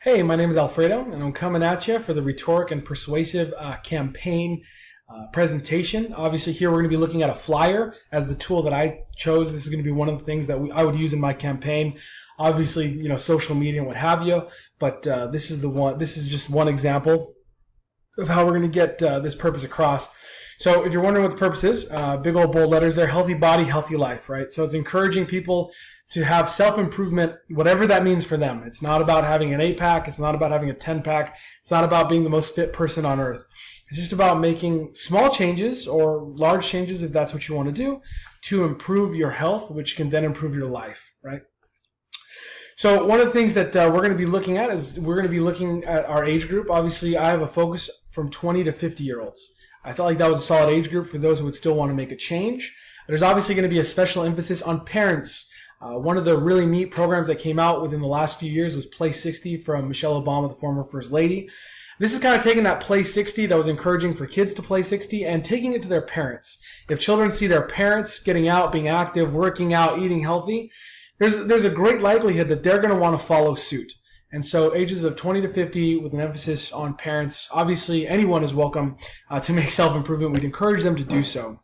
Hey, my name is Alfredo, and I'm coming at you for the Rhetoric and Persuasive campaign presentation. Obviously, here we're going to be looking at a flyer as the tool that I chose. This is going to be one of the things that I would use in my campaign. Obviously, social media and what have you, but this is the one. This is just one example of how we're going to get this purpose across. So if you're wondering what the purpose is, big old bold letters there, healthy body, healthy life, right? So it's encouraging people to have self-improvement, whatever that means for them. It's not about having an 8-pack. It's not about having a 10-pack. It's not about being the most fit person on earth. It's just about making small changes or large changes, if that's what you want to do, to improve your health, which can then improve your life, right? So one of the things that we're going to be looking at is we're going to be looking at our age group. Obviously, I have a focus from 20 to 50-year-olds. I felt like that was a solid age group for those who would still want to make a change. There's obviously going to be a special emphasis on parents. One of the really neat programs that came out within the last few years was Play 60 from Michelle Obama, the former First Lady. This is kind of taking that Play 60 that was encouraging for kids to play 60 and taking it to their parents. If children see their parents getting out, being active, working out, eating healthy, there's a great likelihood that they're going to want to follow suit. And so ages of 20 to 50 with an emphasis on parents. Obviously, anyone is welcome to make self-improvement. We'd encourage them to do so.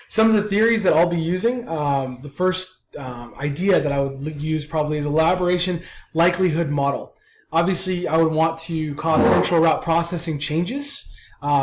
Some of the theories that I'll be using, the first idea that I would use probably is elaboration likelihood model. Obviously, I would want to cause central route processing changes,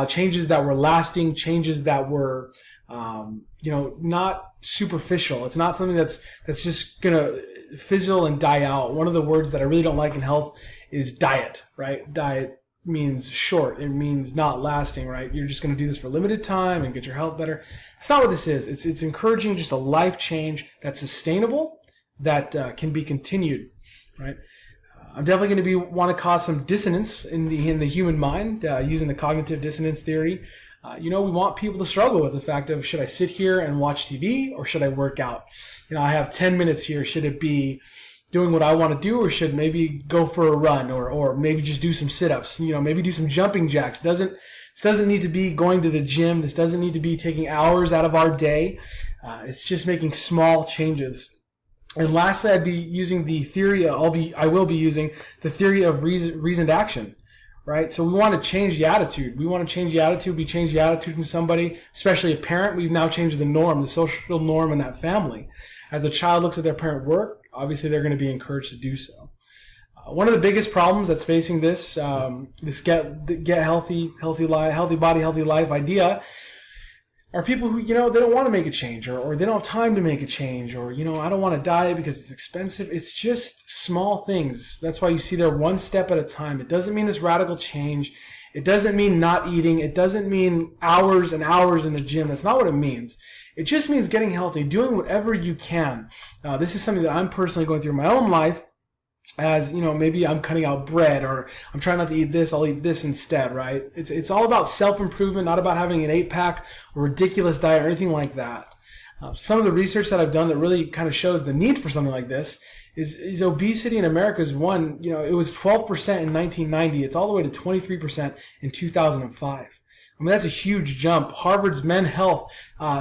changes that were lasting, changes that were, not superficial. It's not something that's just gonna fizzle and die out. One of the words that I really don't like in health is diet, right? Diet means short. It means not lasting, right? You're just going to do this for a limited time and get your health better. That's not what this is. It's encouraging just a life change that's sustainable, that can be continued, right? I'm definitely going to want to cause some dissonance in the human mind using the cognitive dissonance theory. We want people to struggle with the fact of, should I sit here and watch TV or should I work out? I have 10 minutes here. Should it be doing what I want to do, or should maybe go for a run, or maybe just do some sit-ups, maybe do some jumping jacks. This doesn't need to be going to the gym. This doesn't need to be taking hours out of our day. It's just making small changes. And lastly, I'd be using the theory, I will be using the theory of reasoned action, right? So we want to change the attitude. We want to change the attitude. We change the attitude in somebody, especially a parent. We've now changed the norm, the social norm in that family. As a child looks at their parent work, obviously they're going to be encouraged to do so. One of the biggest problems that's facing this get healthy body, healthy life idea are people who, they don't want to make a change, or they don't have time to make a change, or, I don't want to diet because it's expensive. It's just small things. That's why you see there one step at a time. It doesn't mean this radical change. It doesn't mean not eating. It doesn't mean hours and hours in the gym. That's not what it means. It just means getting healthy, doing whatever you can. This is something that I'm personally going through in my own life. As maybe I'm cutting out bread, or I'm trying not to eat this, I'll eat this instead, right? It's all about self-improvement, not about having an 8-pack or ridiculous diet or anything like that. Some of the research that I've done that really kind of shows the need for something like this is obesity in America is one. It was 12% in 1990. It's all the way to 23% in 2005. I mean, that's a huge jump. Harvard's Men Health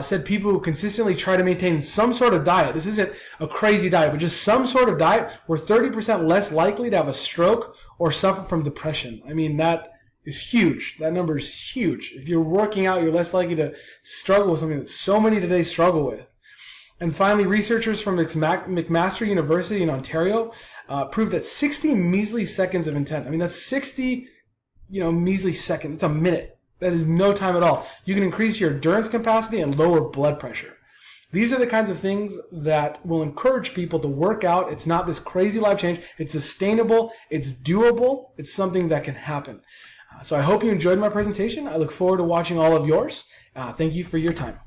said people who consistently try to maintain some sort of diet, this isn't a crazy diet, but just some sort of diet, were 30% less likely to have a stroke or suffer from depression. I mean, that is huge. That number is huge. If you're working out, you're less likely to struggle with something that so many today struggle with. And finally, researchers from McMaster University in Ontario proved that 60 measly seconds of intense, that's 60, measly seconds. It's a minute. That is no time at all. You can increase your endurance capacity and lower blood pressure. These are the kinds of things that will encourage people to work out. It's not this crazy life change. It's sustainable. It's doable. It's something that can happen. So I hope you enjoyed my presentation. I look forward to watching all of yours. Thank you for your time.